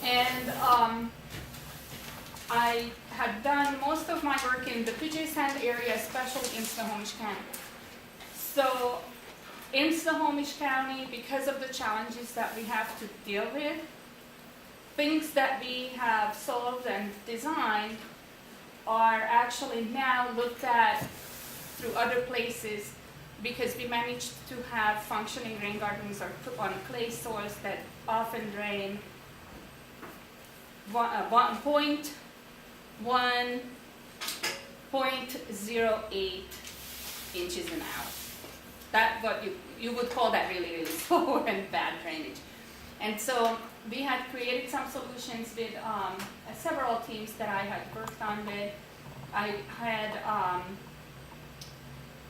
And I had done most of my work in the Puget Sound area, especially in Snohomish County. So in Snohomish County, because of the challenges that we have to deal with, things that we have solved and designed are actually now looked at through other places, because we managed to have functioning rain gardens on clay soils that often drain 1.08 inches an hour. That's what you would call that really, really slow and bad drainage. And so we had created some solutions with several teams that I had worked on with. I had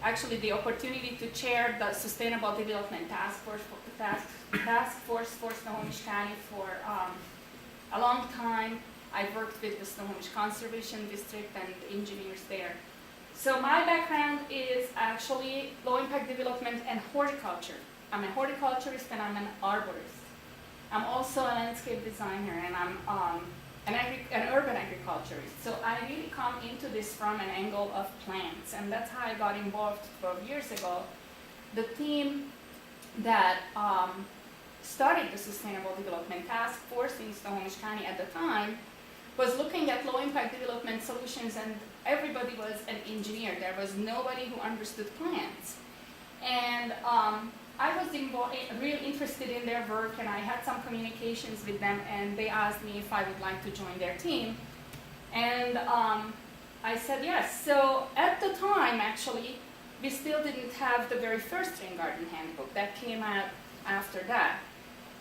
actually the opportunity to chair the Sustainable Development Task Force for Snohomish County for a long time. I worked with the Snohomish Conservation District and engineers there. So my background is actually low impact development and horticulture. I'm a horticulturist and I'm an arborist. I'm also a landscape designer, and I'm an urban agriculturist. So I really come into this from an angle of plants, and that's how I got involved 12 years ago. The team that started the Sustainable Development Task Force in Snohomish County at the time was looking at low impact development solutions, and everybody was an engineer. There was nobody who understood plants. And I was really interested in their work, and I had some communications with them, and they asked me if I would like to join their team. And I said yes. So at the time, actually, we still didn't have the very first rain garden handbook. That came out after that.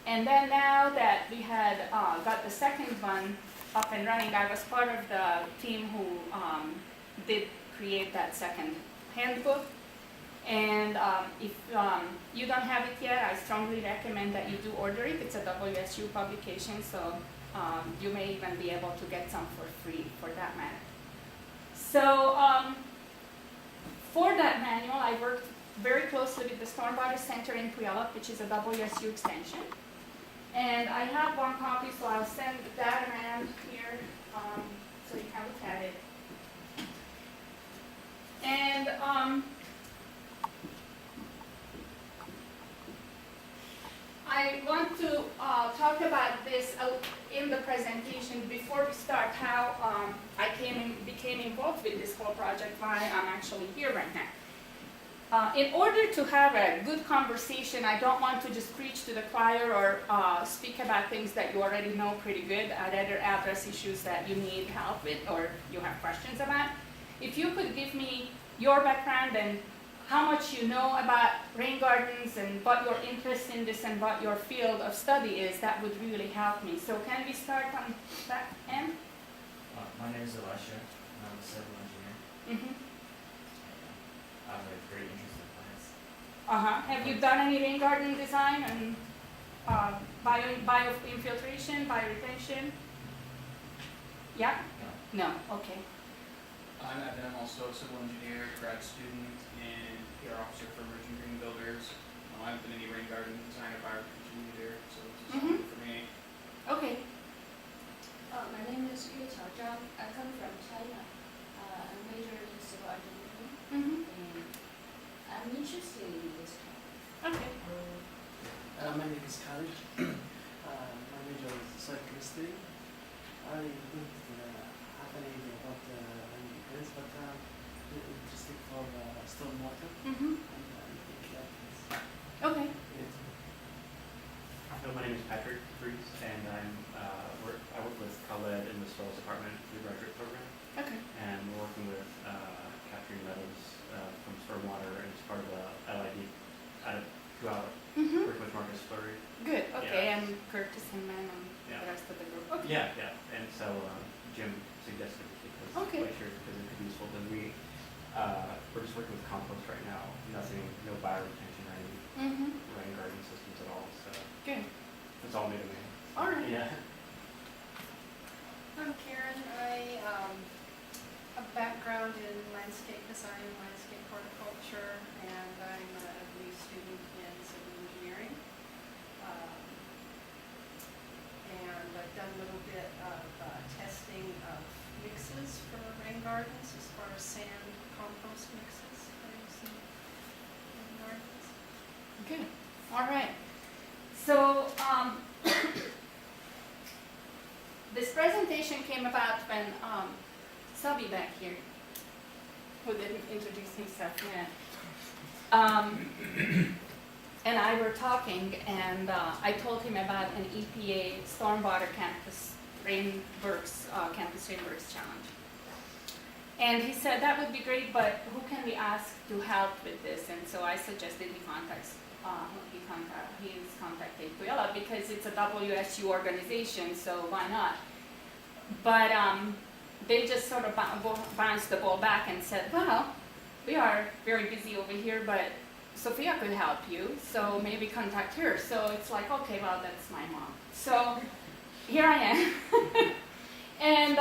And then now that we had got the second one up and running, I was part of the team who did create that second handbook. And if you don't have it yet, I strongly recommend that you do order it. It's a WSU publication, so you may even be able to get some for free for that matter. So for that manual, I worked very closely with the Stormwater Center in Puyallup, which is a WSU extension. And I have one copy, so I'll send that around here so you can look at it. And I want to talk about this in the presentation before we start, how I became involved with this whole project, why I'm actually here right now. In order to have a good conversation, I don't want to just preach to the choir or speak about things that you already know pretty good. I'd rather address issues that you need help with or you have questions about. If you could give me your background and how much you know about rain gardens and what your interest in this and what your field of study is, that would really help me. So can we start on that end? My name is Elisha, and I'm a civil engineer. Mm-hmm. I have a great interest in plants. Have you done any rain garden design and bio-infiltration, bio-retention? Yeah? No. No, okay. I'm also a civil engineer, grad student, and PR officer for Emerging Green Builders. I haven't been any rain garden design or bio-retention either, so it's just something for me. Okay. My name is Yu Qiaozhang. I come from China. I majored in civil engineering, Mm-hmm. and I'm interested in this topic. Okay. My name is Khalid. My major is soil chemistry. I don't have any idea about this, but I'm interested for stormwater. Mm-hmm. And I think that is Okay. it. Hello, my name is Patrick Fries, and I work with Khaled in the Soils Department through the graduate program, Okay. and we're working with capturing metals from stormwater, and it's part of the LID out of Puyallup, Mm-hmm. working with Marcus Fleury. Good. Okay. Yeah. And Curtis and Man and Yeah. the rest of the group. Okay. Yeah, and so Jim suggested it because Okay. because it could be useful. Then we're just working with compost right now. No bioretention or any Mm-hmm. rain garden systems at all. So Good. it's all new to me. All right. Yeah. I'm Karen. I have a background in landscape design, landscape horticulture, and I'm a new student in civil engineering. And I've done the Okay, all right. So, this presentation came about when Sabi back here, who didn't introduce himself yet, and I were talking, and I told him about an EPA Stormwater Campus Rainworks Challenge. And he said, that would be great, but who can we ask to help with this? And so I suggested he contacted Tuela because it's a WSU organization, so why not? But they just sort of bounced the ball back and said, well, we are very busy over here, but Zsofia could help you, so maybe contact her. So it's like, okay, well, that's my mom. So here I am. And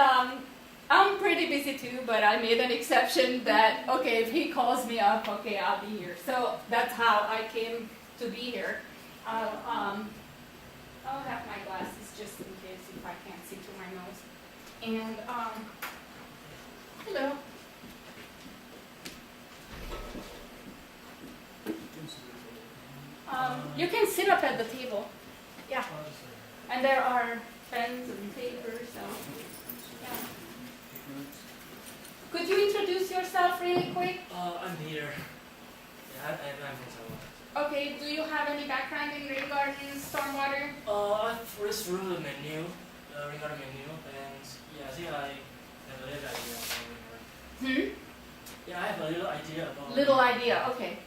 I'm pretty busy too, but I made an exception that, okay, if he calls me up, okay, I'll be here. So that's how I came to be here. I'll have my glasses just in case if I can't see through my nose. And, hello. You can sit up at the table. Yeah. And there are pens and paper, so, yeah. Could you introduce yourself really quick? I'm Peter. Yeah, I'm from Taiwan. Okay, do you have any background in rain gardens, stormwater? I've first through the menu, regarding menu, and yeah, I think I have a little idea about rain garden. Yeah, I have a little idea about Little idea, okay.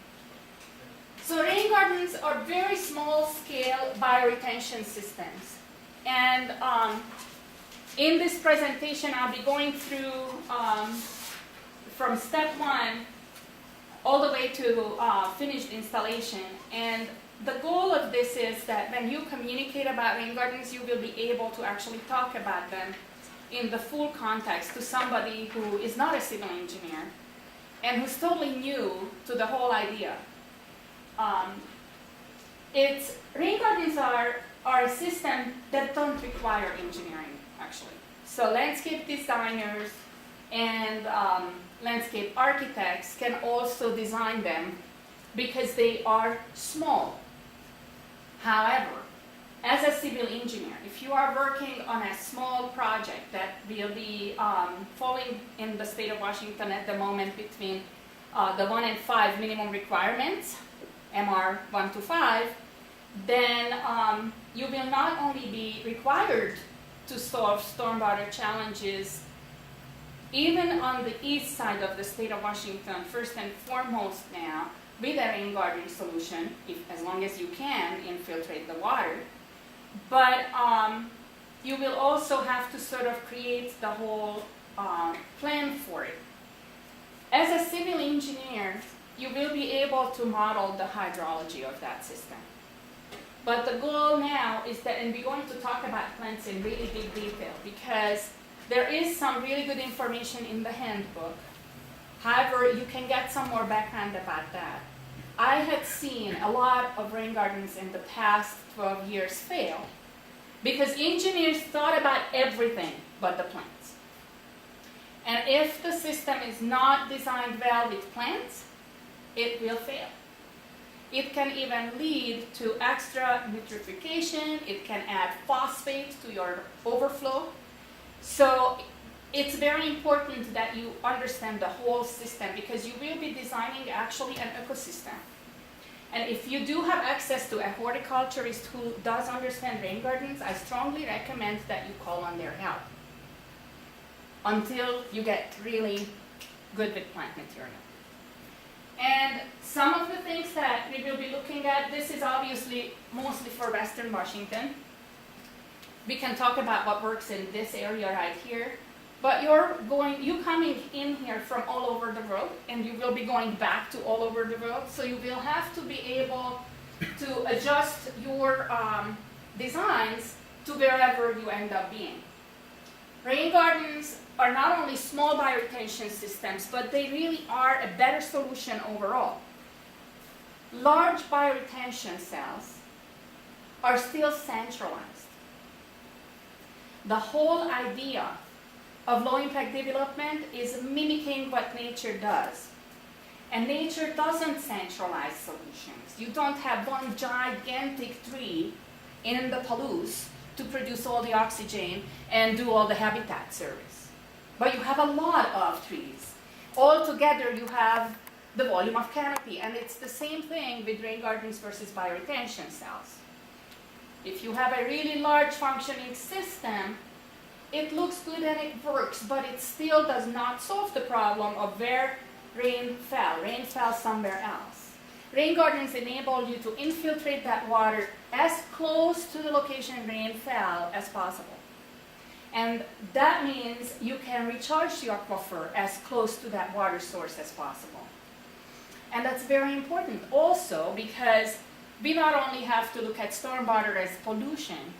So rain gardens are very small scale bioretention systems. And in this presentation, I'll be going through from step 1 all the way to finished installation. And the goal of this is that when you communicate about rain gardens, you will be able to actually talk about them in the full context to somebody who is not a civil engineer and who's totally new to the whole idea. Rain gardens are a system that don't require engineering, actually. So landscape designers and landscape architects can also design them because they are small. However, as a civil engineer, if you are working on a small project that will be falling in the state of Washington at the moment between the 1 and 5 minimum requirements, MR 1 to 5, then you will not only be required to solve stormwater challenges even on the east side of the state of Washington, first and foremost now, with a rain garden solution, as long as you can infiltrate the water, but you will also have to sort of create the whole plan for it. As a civil engineer, you will be able to model the hydrology of that system. But the goal now is that, and we're going to talk about plants in really big detail because there is some really good information in the handbook. However, you can get some more background about that. I had seen a lot of rain gardens in the past 12 years fail because engineers thought about everything but the plants. And if the system is not designed well with plants, it will fail. It can even lead to extra nitrification. It can add phosphate to your overflow. So it's very important that you understand the whole system because you will be designing actually an ecosystem. And if you do have access to a horticulturist who does understand rain gardens, I strongly recommend that you call on their help until you get really good with plant material. And some of the things that we will be looking at, this is obviously mostly for Western Washington. We can talk about what works in this area right here. But you coming in here from all over the world, and you will be going back to all over the world, so you will have to be able to adjust your designs to wherever you end up being. Rain gardens are not only small bioretention systems, but they really are a better solution overall. Large bioretention cells are still centralized. The whole idea of low impact development is mimicking what nature does. And nature doesn't centralize solutions. You don't have one gigantic tree in the Palouse to produce all the oxygen and do all the habitat service. But you have a lot of trees. All together you have the volume of canopy, and it's the same thing with rain gardens versus bioretention cells. If you have a really large functioning system, it looks good and it works, but it still does not solve the problem of where rain fell. Rain fell somewhere else. Rain gardens enable you to infiltrate that water as close to the location rain fell as possible. And that means you can recharge the aquifer as close to that water source as possible. And that's very important also because we not only have to look at stormwater as pollution,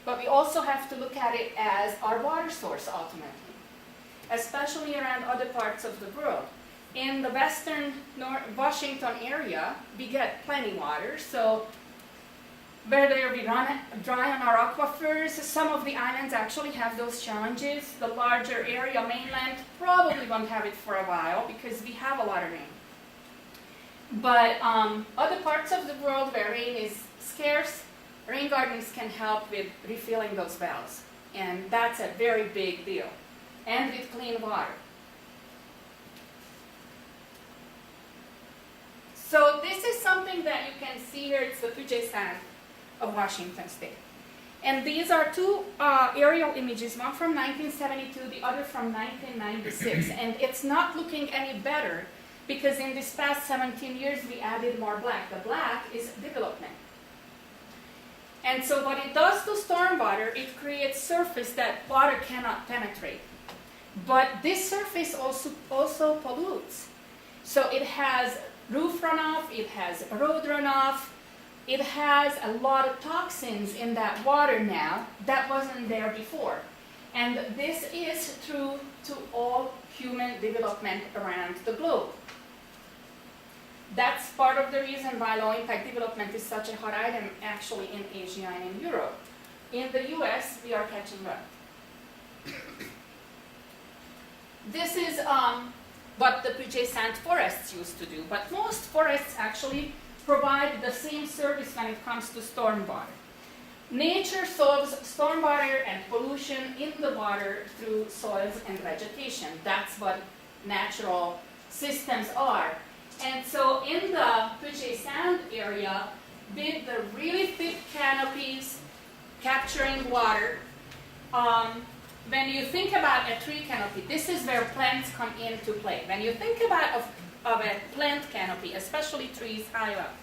but we also have to look at it as our water source ultimately, especially around other parts of the world. In the western Washington area, we get plenty water, so whether we run dry on our aquifers, some of the islands actually have those challenges. The larger area, mainland, probably won't have it for a while because we have a lot of rain. But other parts of the world where rain is scarce, rain gardens can help with refilling those wells. And that's a very big deal. And with clean water. So this is something that you can see here. It's the Puget Sound of Washington State. And these are two aerial images, one from 1972, the other from 1996. And it's not looking any better because in this past 17 years we added more black. The black is development. And so what it does to stormwater, it creates surface that water cannot penetrate. But this surface also pollutes. So it has roof runoff, it has road runoff, it has a lot of toxins in that water now that wasn't there before. And this is true to all human development around the globe. That's part of the reason why low-impact development is such a hot item actually in Asia and in Europe. In the US, we are catching up. This is what the Puget Sound forests used to do, but most forests actually provide the same service when it comes to stormwater. Nature solves stormwater and pollution in the water through soils and vegetation. That's what natural systems are. And so in the Puget Sound area, with the really thick canopies capturing water, when you think about a tree canopy, this is where plants come into play. When you think about a plant canopy, especially trees high up,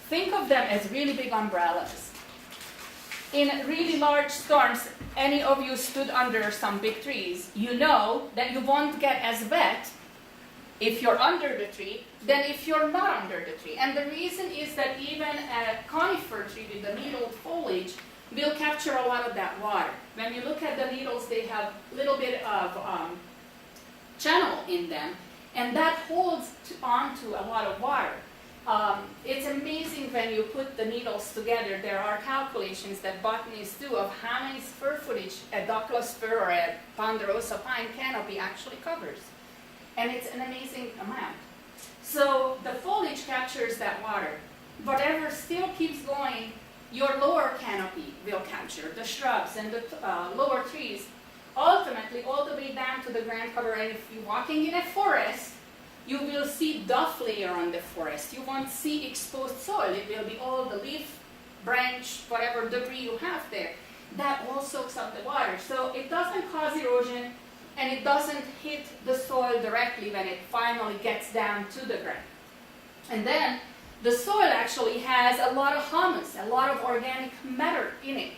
think of them as really big umbrellas. In really large storms, any of you stood under some big trees, you know that you won't get as wet if you're under the tree than if you're not under the tree. And the reason is that even a conifer tree with the needled foliage will capture a lot of that water. When you look at the needles, they have a little bit of channel in them, and that holds onto a lot of water. It's amazing when you put the needles together. There are calculations that botanists do of how many square footage a Douglas fir or a ponderosa pine canopy actually covers. And it's an amazing amount. So the foliage captures that water. Whatever still keeps going, your lower canopy will capture, the shrubs and the lower trees, ultimately all the way down to the ground cover. And if you're walking in a forest, you will see duff layer on the forest. You won't see exposed soil. It will be all the leaf, branch, whatever debris you have there. That all soaks up the water. So it doesn't cause erosion, and it doesn't hit the soil directly when it finally gets down to the ground. And then the soil actually has a lot of humus, a lot of organic matter in it.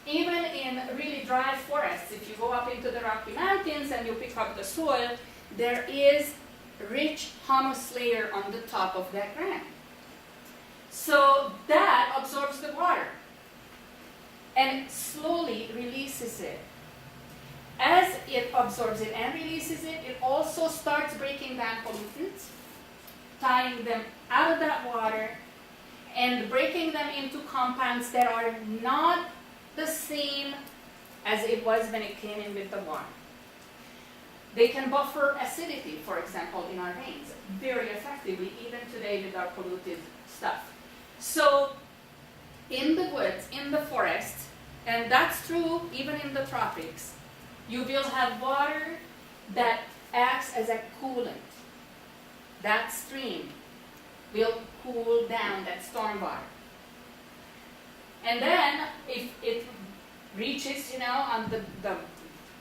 Even in really dry forests, if you go up into the Rocky Mountains and you pick up the soil, there is rich humus layer on the top of that ground. So that absorbs the water and slowly releases it. As it absorbs it and releases it, it also starts breaking down pollutants, tying them out of that water and breaking them into compounds that are not the same as it was when it came in with the water. They can buffer acidity, for example, in our rains, very effectively, even today with our polluted stuff. So in the woods, in the forest, and that's true even in the tropics, you will have water that acts as a coolant. That stream will cool down that storm water. And then if it reaches, on the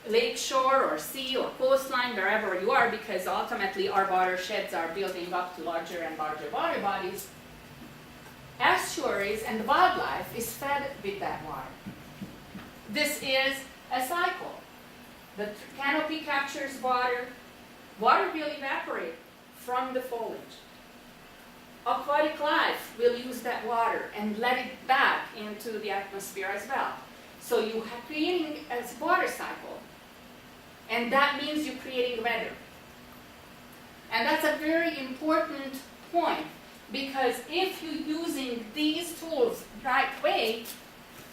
lake shore or sea or coastline, wherever you are, because ultimately our watersheds are building up to larger and larger water bodies, estuaries and wildlife is fed with that water. This is a cycle. The canopy captures water. Water will evaporate from the foliage. Aquatic life will use that water and let it back into the atmosphere as well. So you are creating a water cycle. And that means you're creating weather. And that's a very important point, because if you're using these tools the right way,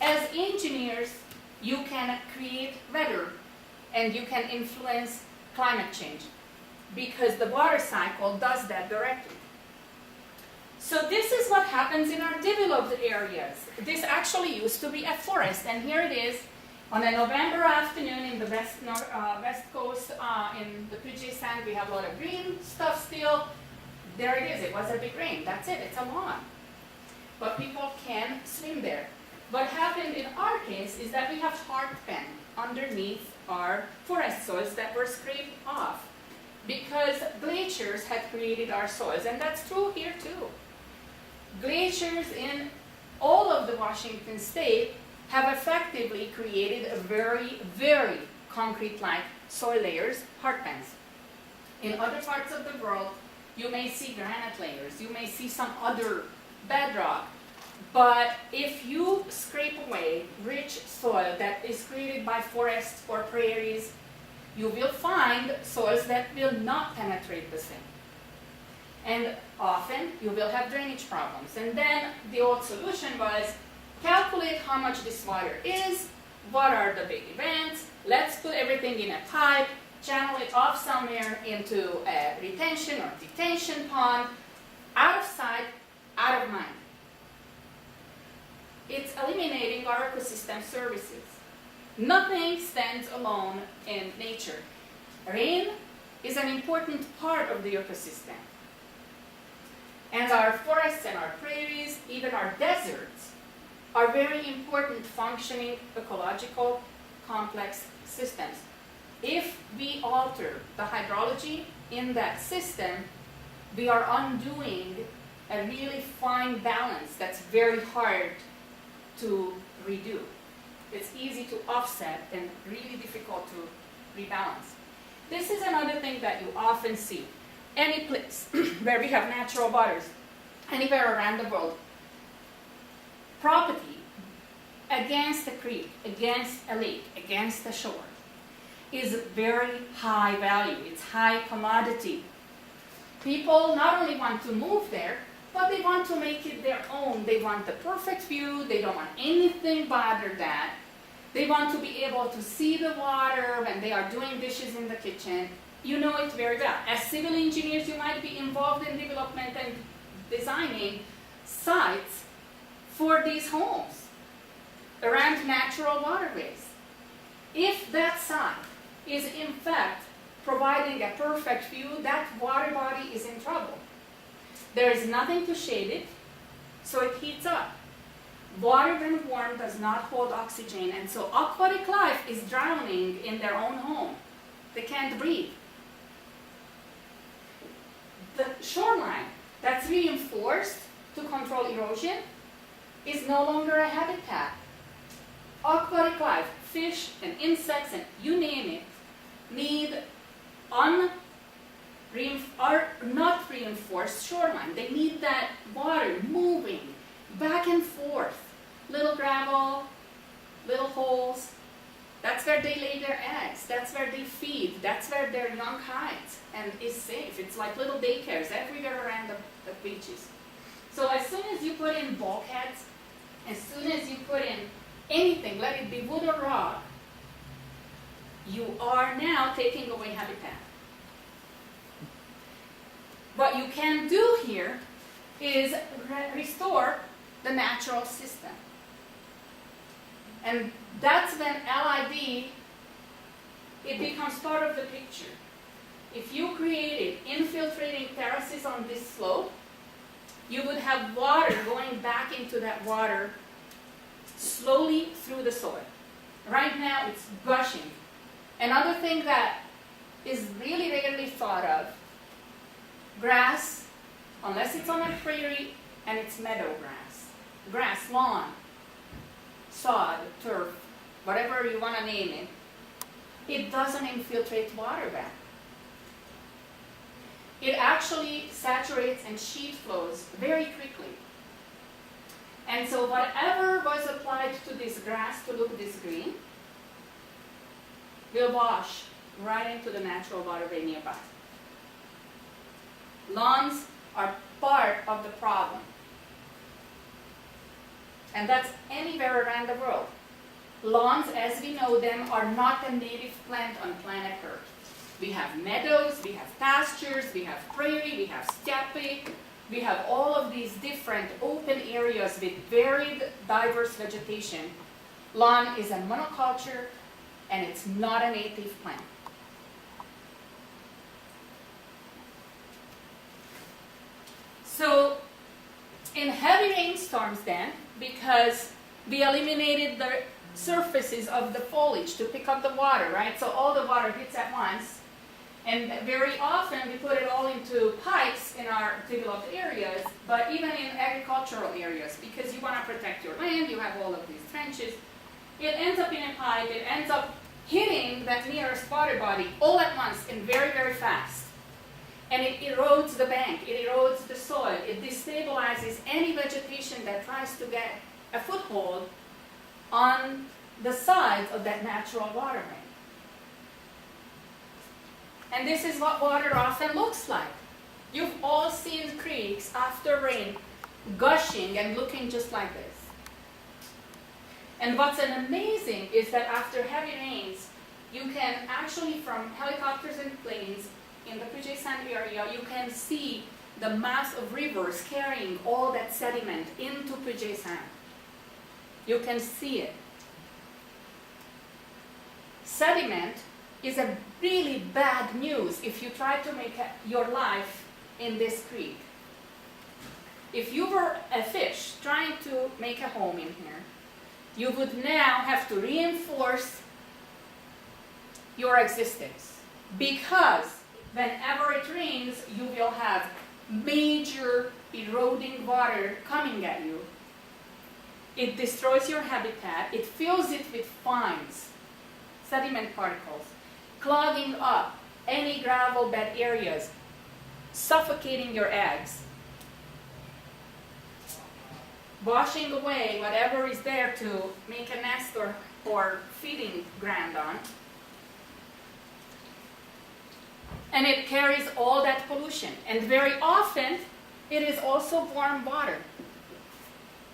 as engineers, you can create weather and you can influence climate change, because the water cycle does that directly. So this is what happens in our developed areas. This actually used to be a forest, and here it is on a November afternoon in the west coast, in the Puget Sound. We have a lot of green stuff still. There it is. It was a big rain. That's it. It's a lawn. But people can swim there. What happened in our case is that we have heartland underneath our forest soils that were scraped off because glaciers had created our soils, and that's true here too. Glaciers in all of the Washington state have effectively created a very, very concrete-like soil layers, heartlands. In other parts of the world, you may see granite layers, you may see some other bedrock, but if you scrape away rich soil that is created by forests or prairies, you will find soils that will not penetrate the same. And often you will have drainage problems. And then the old solution was calculate how much this water is, what are the big events, let's put everything in a pipe, channel it off somewhere into a retention or detention pond, out of sight, out of mind. It's eliminating our ecosystem services. Nothing stands alone in nature. Rain is an important part of the ecosystem. And our forests and our prairies, even our deserts, are very important functioning ecological complex systems. If we alter the hydrology in that system, we are undoing a really fine balance that's very hard to redo. It's easy to offset and really difficult to rebalance. This is another thing that you often see. Any place where we have natural waters, anywhere around the world, property against a creek, against a lake, against a shore is very high value. It's high commodity. People not only want to move there, but they want to make it their own. They want the perfect view. They don't want anything bother that. They want to be able to see the water when they are doing dishes in the kitchen. You know it very well. As civil engineers, you might be involved in development and designing sites for these homes around natural waterways. If that site is in fact providing a perfect view, that water body is in trouble. There is nothing to shade it, so it heats up. Water when warm does not hold oxygen, and so aquatic life is drowning in their own home. They can't breathe. The shoreline that's reinforced to control erosion is no longer a habitat. Aquatic life, fish and insects and you name it, need not reinforced shoreline. They need that water moving back and forth. Little gravel, little holes. That's where they lay their eggs. That's where they feed. That's where their young hides and is safe. It's like little daycares everywhere around the beaches. So as soon as you put in bulkheads, as soon as you put in anything, let it be wood or rock, you are now taking away habitat. What you can do here is restore the natural system. And that's when LID, it becomes part of the picture. If you created infiltrating terraces on this slope, you would have water going back into that water slowly through the soil. Right now it's gushing. Another thing that is really rarely thought of, grass, unless it's on a prairie and it's meadow grass, lawn, sod, turf, whatever you want to name it, it doesn't infiltrate water back. It actually saturates and sheet flows very quickly. And so whatever was applied to this grass to look this green will wash right into the natural waterway nearby. Lawns are part of the problem. And that's anywhere around the world. Lawns, as we know them, are not a native plant on planet Earth. We have meadows, we have pastures, we have prairie, we have steppe, we have all of these different open areas with varied, diverse vegetation. Lawn is a monoculture, and it's not a native plant. So, in heavy rainstorms then, because we eliminated the surfaces of the foliage to pick up the water, right? So all the water hits at once. And very often we put it all into pipes in our developed areas, but even in agricultural areas, because you want to protect your land, you have all of these trenches. It ends up in a pipe, it ends up hitting that nearest water body all at once and very, very fast. And it erodes the bank, it erodes the soil, it destabilizes any vegetation that tries to get a foothold on the sides of that natural waterway. And this is what water often looks like. You've all seen creeks after rain gushing and looking just like this. And what's amazing is that after heavy rains, you can actually, from helicopters and planes in the Puget Sound area, you can see the mass of rivers carrying all that sediment into Puget Sound. You can see it. Sediment is a really bad news if you try to make your life in this creek. If you were a fish trying to make a home in here, you would now have to reinforce your existence, because whenever it rains, you will have major eroding water coming at you. It destroys your habitat, it fills it with fines, sediment particles, clogging up any gravel bed areas, suffocating your eggs, washing away whatever is there to make a nest or feeding ground on. And it carries all that pollution. And very often, it is also warm water.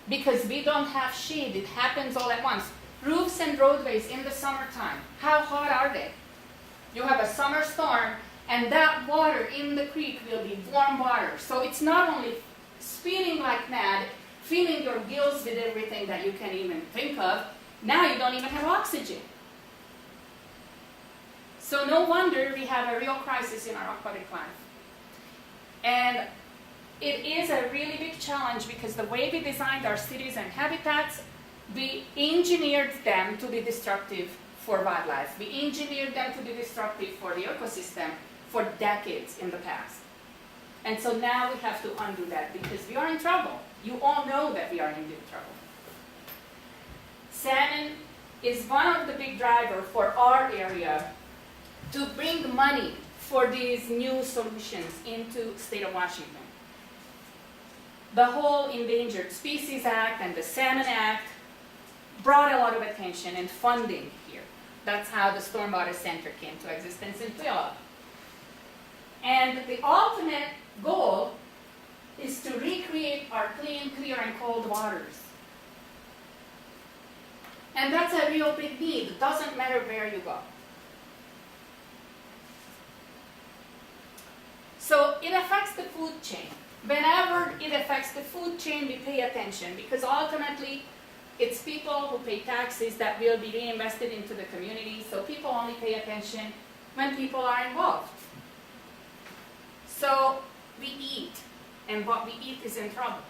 Because we don't have shade, it happens all at once. Roofs and roadways in the summertime, how hot are they? You have a summer storm, and that water in the creek will be warm water. So it's not only speeding like mad, filling your gills with everything that you can even think of, now you don't even have oxygen. So no wonder we have a real crisis in our aquatic life. And it is a really big challenge because the way we designed our cities and habitats, we engineered them to be destructive for wildlife. We engineered them to be destructive for the ecosystem for decades in the past. And so now we have to undo that because we are in trouble. You all know that we are in deep trouble. Salmon is one of the big drivers for our area to bring money for these new solutions into state of Washington. The whole Endangered Species Act and the Salmon Act brought a lot of attention and funding here. That's how the Stormwater Center came to existence in Puyallup. And the ultimate goal is to recreate our clean, clear, and cold waters. And that's a real big need. It doesn't matter where you go. So it affects the food chain. Whenever it affects the food chain, we pay attention because ultimately it's people who pay taxes that will be reinvested into the community. So people only pay attention when people are involved. So we eat, and what we eat is in trouble.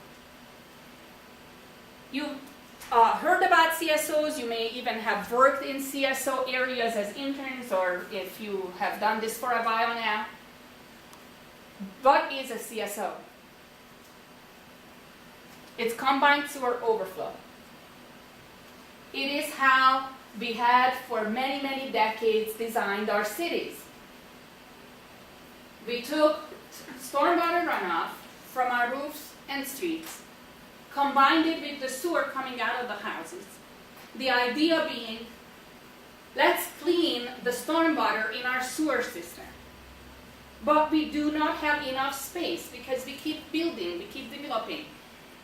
You heard about CSOs, you may even have worked in CSO areas as interns, or if you have done this for a while now. What is a CSO? It's combined sewer overflow. It is how we had for many, many decades designed our cities. We took stormwater runoff from our roofs and streets, combined it with the sewer coming out of the houses. The idea being, let's clean the stormwater in our sewer system. But we do not have enough space because we keep building, we keep developing.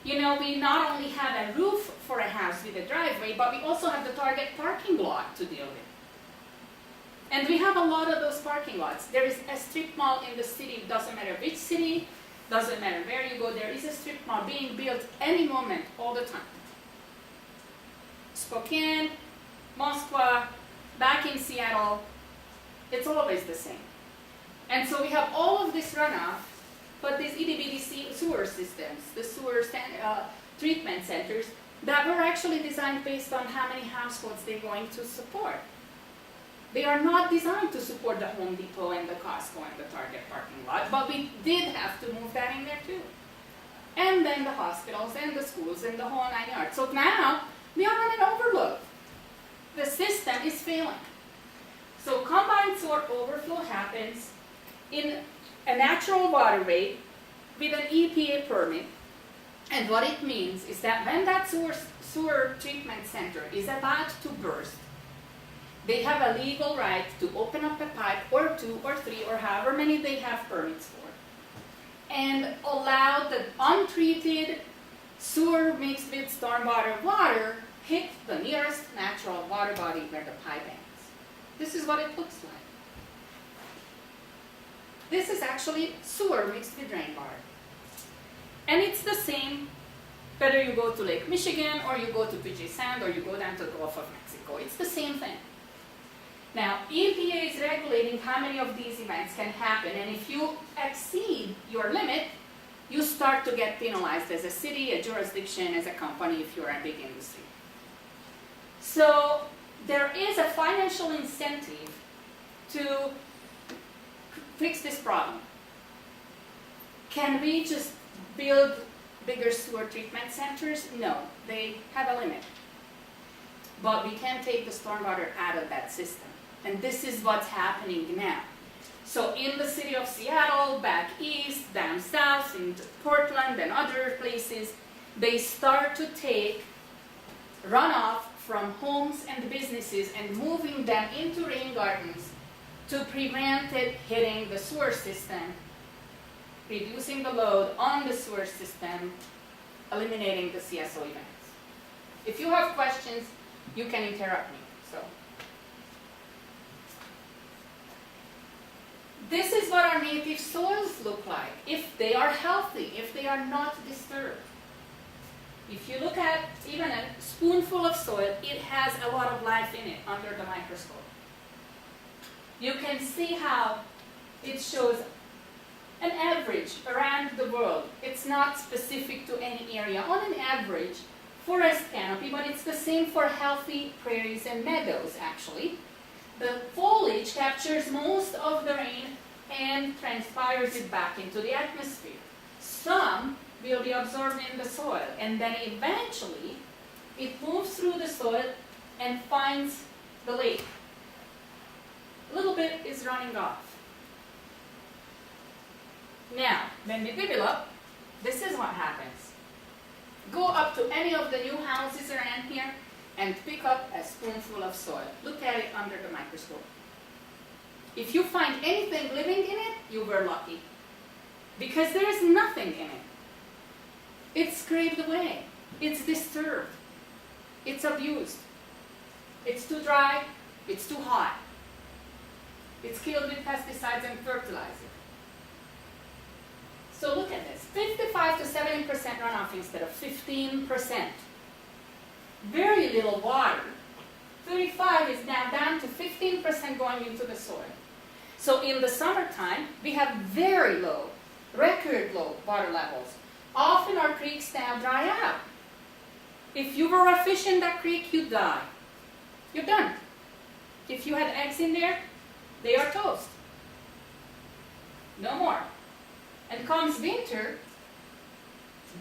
You know, we not only have a roof for a house with a driveway, but we also have the target parking lot to deal with. And we have a lot of those parking lots. There is a strip mall in the city, doesn't matter which city, doesn't matter where you go, there is a strip mall being built any moment, all the time. Spokane, Moscow, back in Seattle, it's always the same. And so we have all of this runoff, but these itty-bitty sewer systems, the sewer treatment centers, that were actually designed based on how many households they're going to support. They are not designed to support the Home Depot and the Costco and the Target parking lot, but we did have to move that in there too. And then the hospitals and the schools and the whole 9 yards. So now we are on an overload. The system is failing. So combined sewer overflow happens in a natural waterway with an EPA permit. And what it means is that when that sewer treatment center is about to burst, they have a legal right to open up a pipe or 2 or 3 or however many they have permits for, and allow the untreated sewer mixed with stormwater water hit the nearest natural water body where the pipe ends. This is what it looks like. This is actually sewer mixed with rainwater. And it's the same whether you go to Lake Michigan or you go to Puget Sound or you go down to the Gulf of Mexico. It's the same thing. Now, EPA is regulating how many of these events can happen, and if you exceed your limit, you start to get penalized as a city, a jurisdiction, as a company if you're a big industry. So there is a financial incentive to fix this problem. Can we just build bigger sewer treatment centers? No, they have a limit. But we can take the stormwater out of that system. And this is what's happening now. So in the city of Seattle, back east, down south, in Portland and other places, they start to take runoff from homes and businesses and moving them into rain gardens to prevent it hitting the sewer system, reducing the load on the sewer system, eliminating the CSO events. If you have questions, you can interrupt me. So, this is what our native soils look like, if they are healthy, if they are not disturbed. If you look at even a spoonful of soil, it has a lot of life in it under the microscope. You can see how it shows an average around the world. It's not specific to any area. On an average, forest canopy, but it's the same for healthy prairies and meadows, actually. The foliage captures most of the rain and transpires it back into the atmosphere. Some will be absorbed in the soil, and then eventually it moves through the soil and finds the lake. A little bit is running off. Now, when we develop, this is what happens. Go up to any of the new houses around here and pick up a spoonful of soil. Look at it under the microscope. If you find anything living in it, you were lucky. Because there is nothing in it. It's scraped away. It's disturbed. It's abused. It's too dry. It's too hot. It's killed with pesticides and fertilizer. So look at this, 55 to 70% runoff instead of 15%. Very little water. 35 is now down to 15% going into the soil. So in the summertime, we have very low, record low water levels. Often our creeks now dry out. If you were a fish in that creek, you die. You're done. If you had eggs in there, they are toast. No more. And comes winter,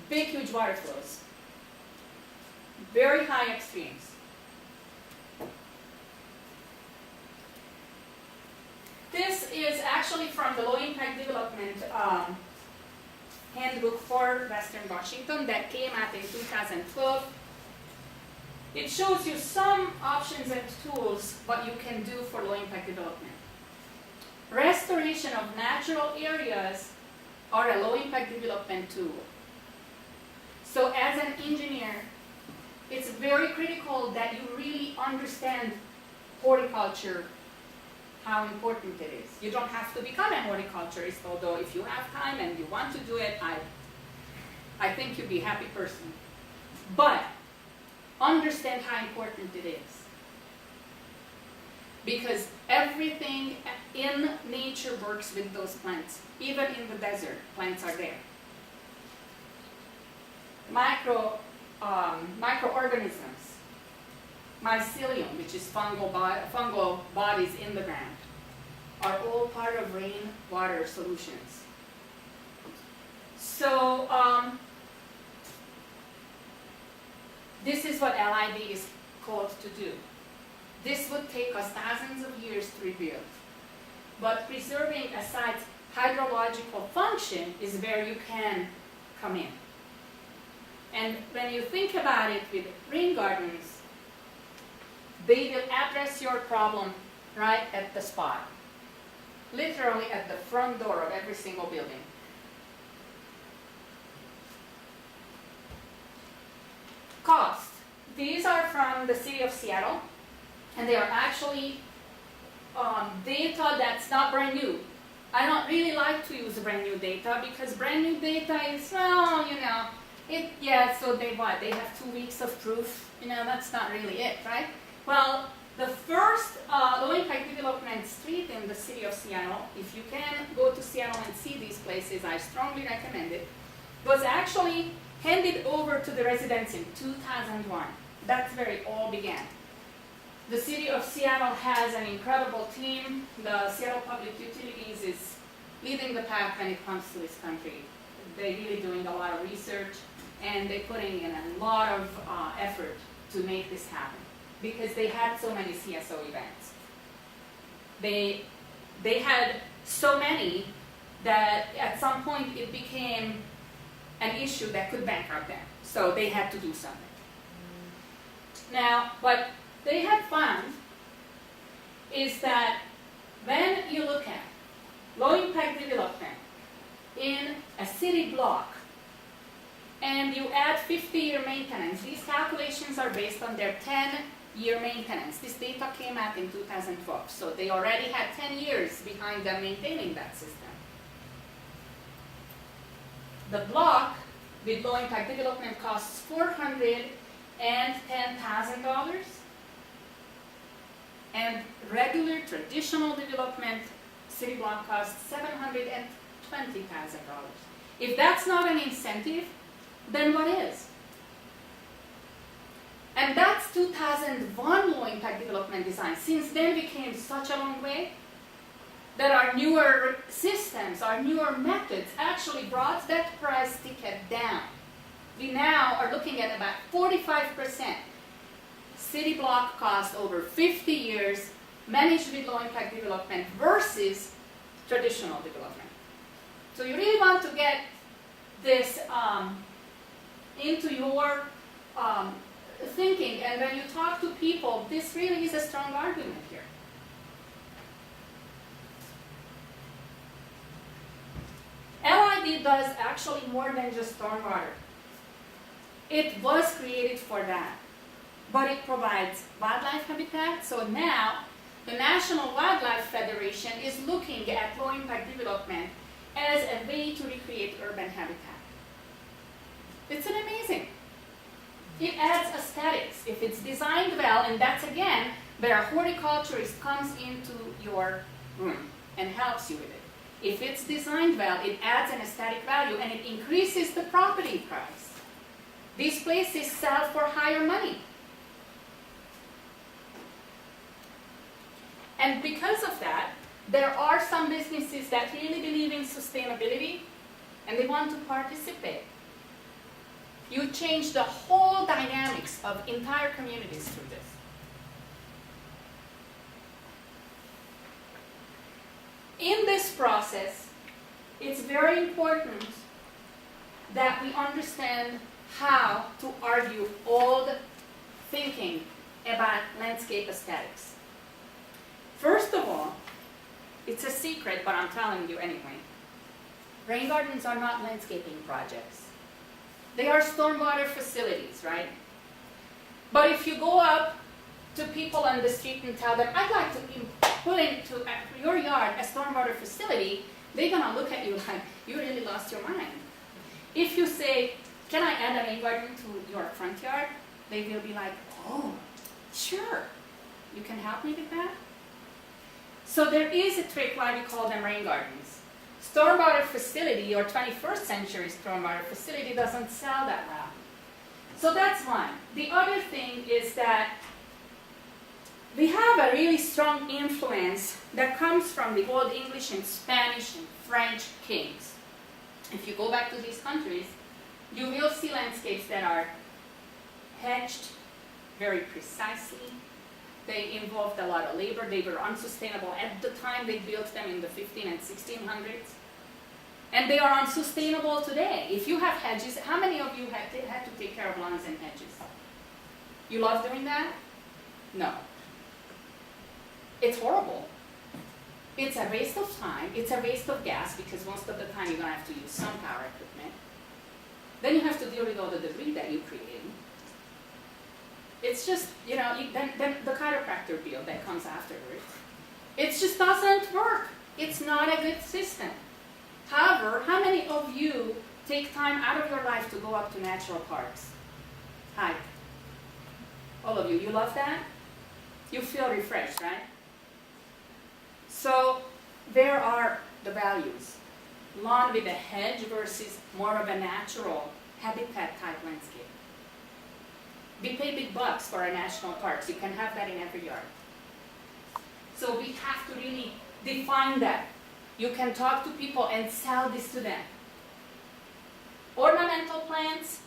big, huge water flows. Very high extremes. This is actually from the Low Impact Development Handbook for Western Washington that came out in 2012. It shows you some options and tools what you can do for low impact development. Restoration of natural areas are a low impact development tool. So as an engineer, it's very critical that you really understand horticulture, how important it is. You don't have to become a horticulturist, although if you have time and you want to do it, I think you'd be a happy person. But understand how important it is. Because everything in nature works with those plants. Even in the desert, plants are there. Microorganisms, mycelium, which is fungal bodies in the ground, are all part of rainwater solutions. So this is what LID is called to do. This would take us thousands of years to rebuild. But preserving a site's hydrological function is where you can come in. And when you think about it with rain gardens, they will address your problem right at the spot. Literally at the front door of every single building. Cost. These are from the city of Seattle, and they are actually data that's not brand new. I don't really like to use brand new data because brand new data is, well, you know, so they what? They have 2 weeks of proof. You know, that's not really it, right? Well, the first low-impact development street in the city of Seattle, if you can go to Seattle and see these places, I strongly recommend it, was actually handed over to the residents in 2001. That's where it all began. The city of Seattle has an incredible team. The Seattle Public Utilities is leading the pack when it comes to this country. They're really doing a lot of research, and they're putting in a lot of effort to make this happen because they had so many CSO events. They had so many that at some point it became an issue that could bankrupt them. So they had to do something. Now, what they have found is that when you look at low impact development in a city block and you add 50-year maintenance, these calculations are based on their 10-year maintenance. This data came out in 2012, so they already had 10 years behind them maintaining that system. The block with low impact development costs $410,000, and regular traditional development city block costs $720,000. If that's not an incentive, then what is? And that's 2001 low impact development design. Since then we came such a long way that our newer systems, our newer methods actually brought that price ticket down. We now are looking at about 45% city block cost over 50 years managed with low impact development versus traditional development. So you really want to get this into your thinking, and when you talk to people, this really is a strong argument here. LID does actually more than just stormwater. It was created for that, but it provides wildlife habitat. So now the National Wildlife Federation is looking at low impact development as a way to recreate urban habitat. It's an amazing. It adds aesthetics. If it's designed well, and that's again where a horticulturist comes into your room and helps you with it. If it's designed well, it adds an aesthetic value and it increases the property price. These places sell for higher money. And because of that, there are some businesses that really believe in sustainability and they want to participate. You change the whole dynamics of entire communities through this. In this process, it's very important that we understand how to argue old thinking about landscape aesthetics. First of all, it's a secret, but I'm telling you anyway. Rain gardens are not landscaping projects. They are stormwater facilities, right? But if you go up to people on the street and tell them, I'd like to put into your yard a stormwater facility, they're gonna look at you like, you really lost your mind. If you say, can I add a rain garden to your front yard? They will be like, oh, sure. You can help me with that? So there is a trick why we call them rain gardens. Stormwater facility or 21st century stormwater facility doesn't sell that well. So that's one. The other thing is that we have a really strong influence that comes from the Old English and Spanish and French kings. If you go back to these countries, you will see landscapes that are hedged very precisely. They involved a lot of labor. They were unsustainable at the time they built them in the 1500s and 1600s. And they are unsustainable today. If you have hedges, how many of you had to take care of lawns and hedges? You love doing that? No. It's horrible. It's a waste of time. It's a waste of gas because most of the time you're going to have to use some power equipment. Then you have to deal with all the debris that you create. It's just, then the chiropractor bill that comes afterwards. It just doesn't work. It's not a good system. However, how many of you take time out of your life to go up to natural parks? Hike. All of you. You love that? You feel refreshed, right? So there are the values. Lawn with a hedge versus more of a natural habitat type landscape. We pay big bucks for our national parks. You can have that in every yard. So we have to really define that. You can talk to people and sell this to them. Ornamental plants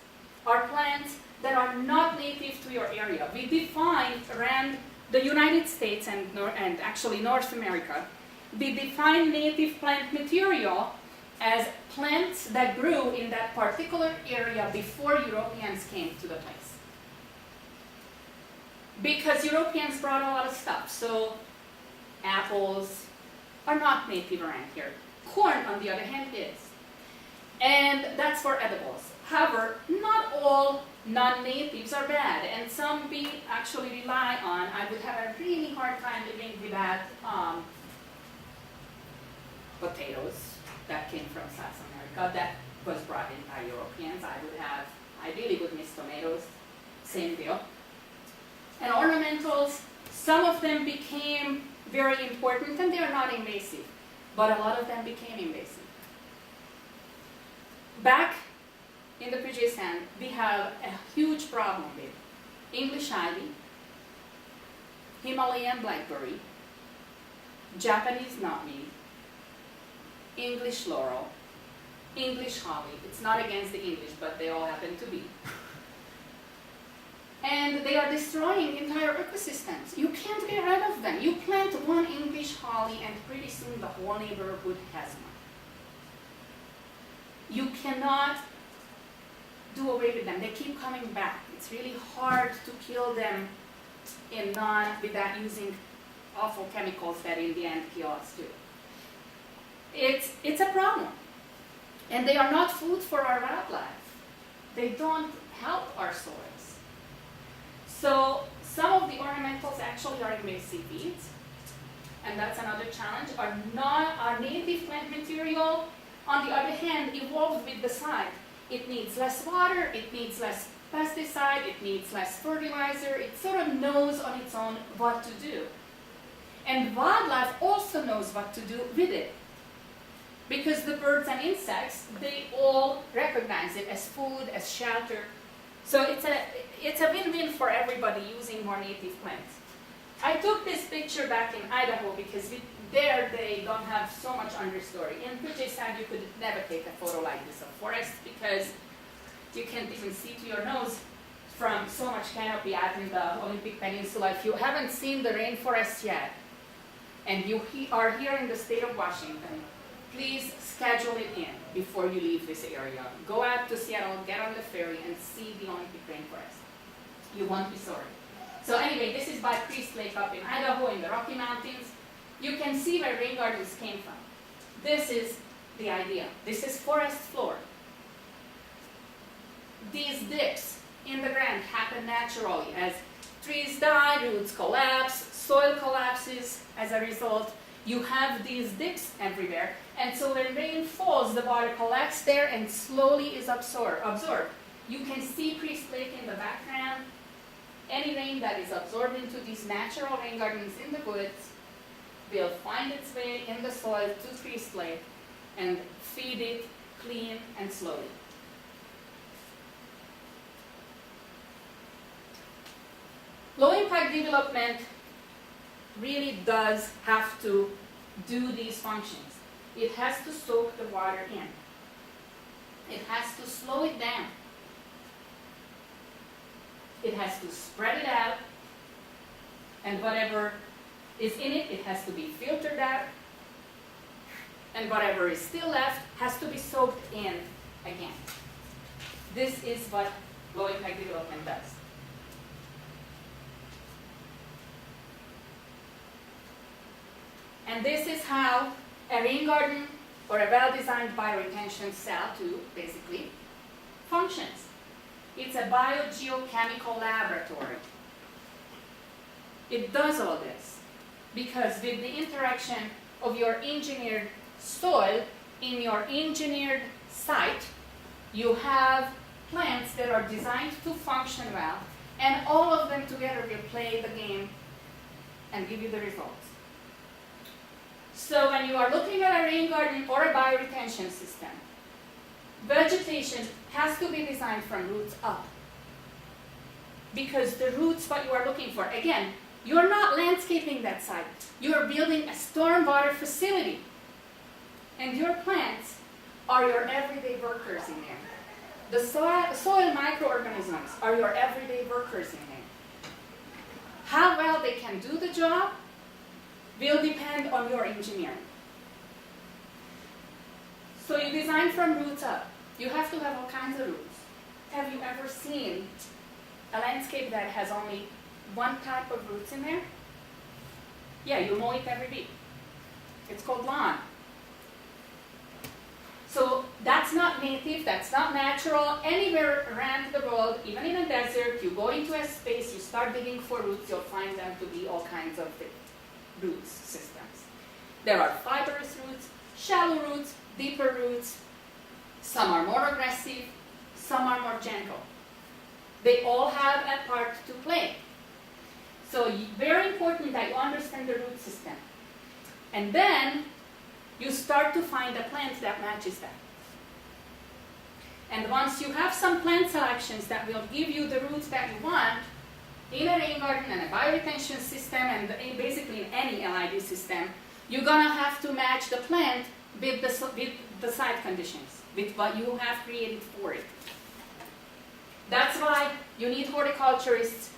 are plants that are not native to your area. We define around the United States and actually North America, we define native plant material as plants that grew in that particular area before Europeans came to the place. Because Europeans brought a lot of stuff, so apples are not native around here. Corn, on the other hand, is. And that's for edibles. However, not all non-natives are bad, and some we actually rely on. I would have a really hard time living without potatoes that came from South America, that was brought in by Europeans. I really would miss tomatoes, same deal. And ornamentals, some of them became very important, and they are not invasive, but a lot of them became invasive. Back in the Puget Sound, we have a huge problem with English ivy, Himalayan blackberry, Japanese knotweed, English laurel, English holly. It's not against the English, but they all happen to be. And they are destroying entire ecosystems. You can't get rid of them. You plant one English holly and pretty soon the whole neighborhood has one. You cannot do away with them. They keep coming back. It's really hard to kill them without using awful chemicals that in the end kill us too. It's a problem. And they are not food for our wildlife. They don't help our soils. So some of the ornamentals actually are invasive weeds, and that's another challenge. Our native plant material on the other hand, evolved with the site. It needs less water, it needs less pesticide, it needs less fertilizer. It sort of knows on its own what to do. And wildlife also knows what to do with it. Because the birds and insects, they all recognize it as food, as shelter. So it's a win-win for everybody using more native plants. I took this picture back in Idaho because there they don't have so much understory. In Puget Sound, you could never take a photo like this of forest because you can't even see to your nose from so much canopy out in the Olympic Peninsula. If you haven't seen the rainforest yet, and you are here in the state of Washington, please schedule it in before you leave this area. Go out to Seattle, get on the ferry, and see the Olympic rainforest. You won't be sorry. So anyway, this is by Priest Lake up in Idaho in the Rocky Mountains. You can see where rain gardens came from. This is the idea. This is forest floor. These dips in the ground happen naturally as trees die, roots collapse, soil collapses as a result. You have these dips everywhere, and so when rain falls, the water collects there and slowly is absorbed. You can see Priest Lake in the background. Any rain that is absorbed into these natural rain gardens in the woods will find its way in the soil to Priest Lake and feed it clean and slowly. Low-impact development really does have to do these functions. It has to soak the water in. It has to slow it down. It has to spread it out. And whatever is in it, it has to be filtered out. And whatever is still left has to be soaked in again. This is what low-impact development does. And this is how a rain garden or a well-designed bioretention cell too, basically, functions. It's a biogeochemical laboratory. It does all this because with the interaction of your engineered soil in your engineered site, you have plants that are designed to function well, and all of them together will play the game and give you the results. So when you are looking at a rain garden or a bioretention system, vegetation has to be designed from roots up. Because the roots, what you are looking for, again, you're not landscaping that site. You're building a stormwater facility. And your plants are your everyday workers in there. The soil microorganisms are your everyday workers in there. How well they can do the job will depend on your engineering. So you design from roots up. You have to have all kinds of roots. Have you ever seen a landscape that has only one type of roots in there? Yeah, you mow it every week. It's called lawn. So that's not native, that's not natural. Anywhere around the world, even in a desert, you go into a space, you start digging for roots, you'll find them to be all kinds of roots systems. There are fibrous roots, shallow roots, deeper roots. Some are more aggressive, some are more gentle. They all have a part to play. So very important that you understand the root system. And then you start to find a plant that matches that. And once you have some plant selections that will give you the roots that you want, in a rain garden and a bioretention system and basically in any LID system, you're gonna have to match the plant with the site conditions, with what you have created for it. That's why you need horticulturists,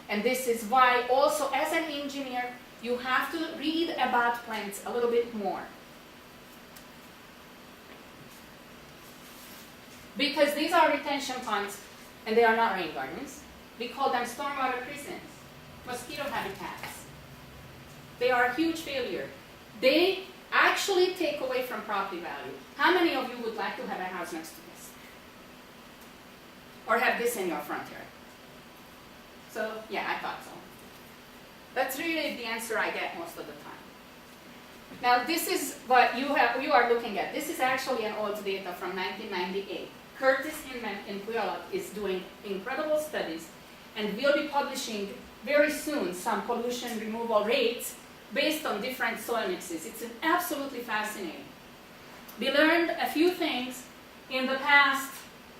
and this is why also as an engineer, you have to read about plants a little bit more. Because these are retention ponds, and they are not rain gardens. We call them stormwater prisons, mosquito habitats. They are a huge failure. They actually take away from property value. How many of you would like to have a house next to this? Or have this in your front yard? So, yeah, I thought so. That's really the answer I get most of the time. Now this is what you are looking at. This is actually an old data from 1998. Curtis in Puyallup is doing incredible studies and will be publishing very soon some pollution removal rates based on different soil mixes. It's absolutely fascinating. We learned a few things in the past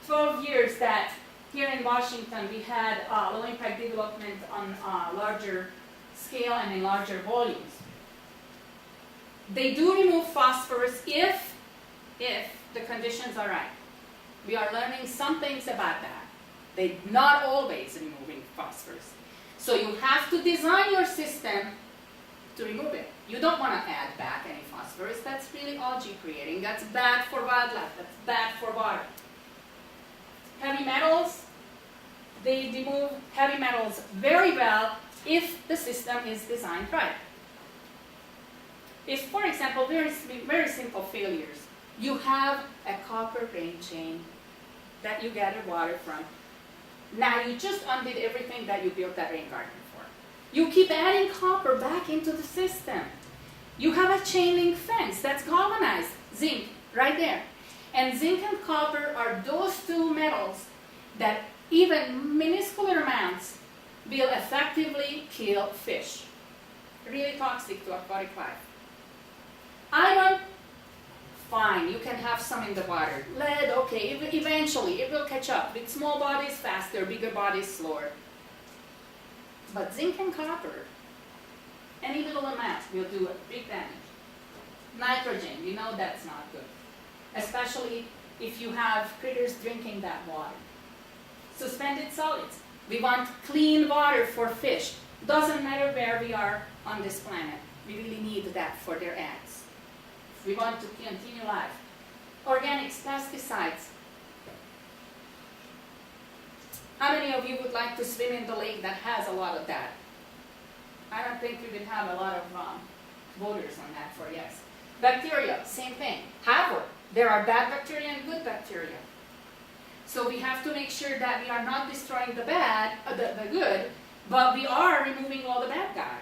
12 years that here in Washington we had low impact development on larger scale and in larger volumes. They do remove phosphorus if the conditions are right. We are learning some things about that. They're not always removing phosphorus. So you have to design your system to remove it. You don't want to add back any phosphorus. That's really algae creating. That's bad for wildlife. That's bad for water. Heavy metals, they remove heavy metals very well if the system is designed right. If, for example, very simple failures, you have a copper rain chain that you gather water from. Now you just undid everything that you built that rain garden for. You keep adding copper back into the system. You have a chain link fence that's galvanized, zinc, right there. And zinc and copper are those two metals that even minuscule amounts will effectively kill fish. Really toxic to aquatic life. Iron, fine, you can have some in the water. Lead, okay, eventually it will catch up. With small bodies faster, bigger bodies slower. But zinc and copper, any little amount will do a big damage. Nitrogen, you know that's not good. Especially if you have critters drinking that water. Suspended solids. We want clean water for fish. Doesn't matter where we are on this planet. We really need that for their eggs. We want to continue life. Organics, pesticides. How many of you would like to swim in the lake that has a lot of that? I don't think we would have a lot of voters on that for yes. Bacteria, same thing. However, there are bad bacteria and good bacteria. So we have to make sure that we are not destroying the bad, the good, but we are removing all the bad guys.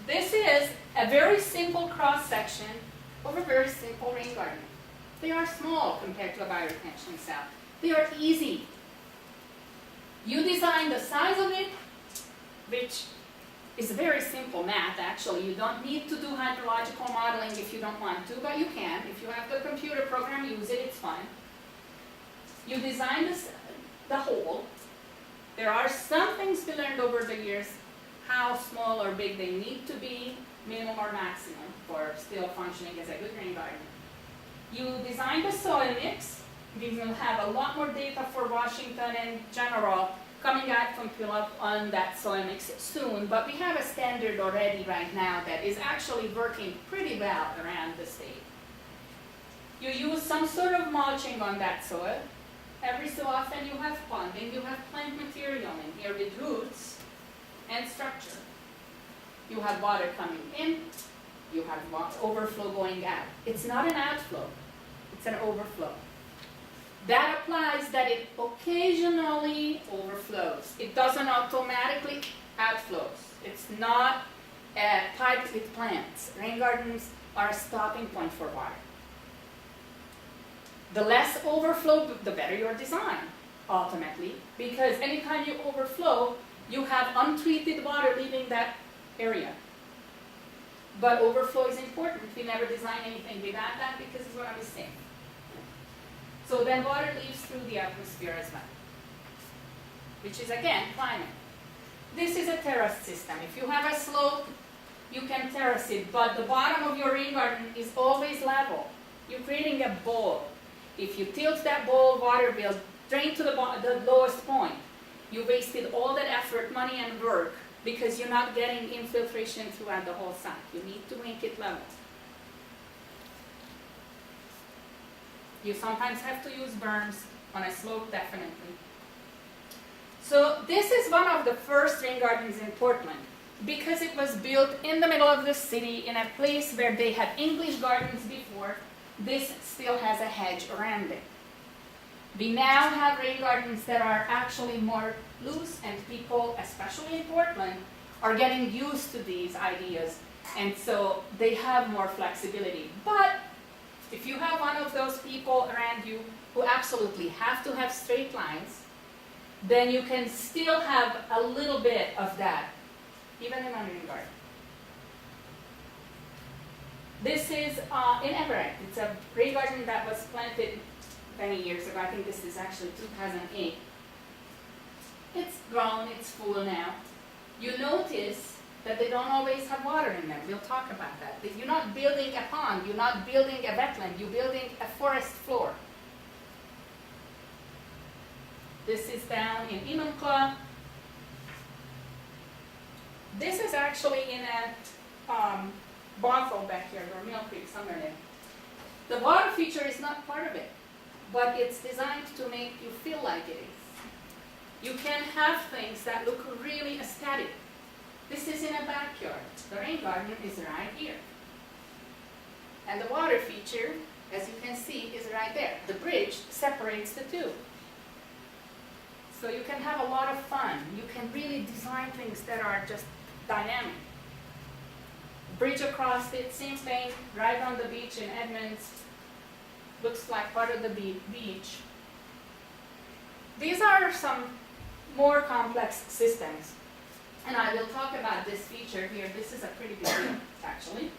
This is a very simple cross-section of a very simple rain garden. They are small compared to a bioretention cell. They are easy. You design the size of it, which is very simple math actually. You don't need to do hydrological modeling if you don't want to, but you can. If you have the computer program, use it, it's fine. You design the hole. There are some things we learned over the years, how small or big they need to be, minimum or maximum, for still functioning as a good rain garden. You design the soil mix. We will have a lot more data for Washington in general coming out from Puyallup on that soil mix soon, but we have a standard already right now that is actually working pretty well around the state. You use some sort of mulching on that soil. Every so often you have ponding, you have plant material in here with roots and structure. You have water coming in, you have overflow going out. It's not an outflow, it's an overflow. That applies that it occasionally overflows. It doesn't automatically outflows. It's not piped with plants. Rain gardens are a stopping point for water. The less overflow, the better your design, ultimately, because anytime you overflow, you have untreated water leaving that area. But overflow is important. We never design anything without that because it's going to be safe. So then water leaves through the atmosphere as well, which is again climate. This is a terrace system. If you have a slope, you can terrace it, but the bottom of your rain garden is always level. You're creating a bowl. If you tilt that bowl, water will drain to the lowest point. You wasted all that effort, money, and work because you're not getting infiltration throughout the whole site. You need to make it level. You sometimes have to use berms on a slope, definitely. So this is one of the first rain gardens in Portland because it was built in the middle of the city in a place where they had English gardens before. This still has a hedge around it. We now have rain gardens that are actually more loose, and people, especially in Portland, are getting used to these ideas, and so they have more flexibility. But if you have one of those people around you who absolutely have to have straight lines, then you can still have a little bit of that, even in a rain garden. This is in Everett. It's a rain garden that was planted many years ago. I think this is actually 2008. It's grown, it's full now. You notice that they don't always have water in them. We'll talk about that. That you're not building a pond, you're not building a wetland, you're building a forest floor. This is down in Enumclaw. This is actually in a Bothell backyard or Mill Creek, somewhere there. The water feature is not part of it, but it's designed to make you feel like it is. You can have things that look really aesthetic. This is in a backyard. The rain garden is right here. And the water feature, as you can see, is right there. The bridge separates the two. So you can have a lot of fun. You can really design things that are just dynamic. Bridge across it, same thing, right on the beach in Edmonds. Looks like part of the beach. These are some more complex systems. And I will talk about this feature here. This is a pretty big deal, actually.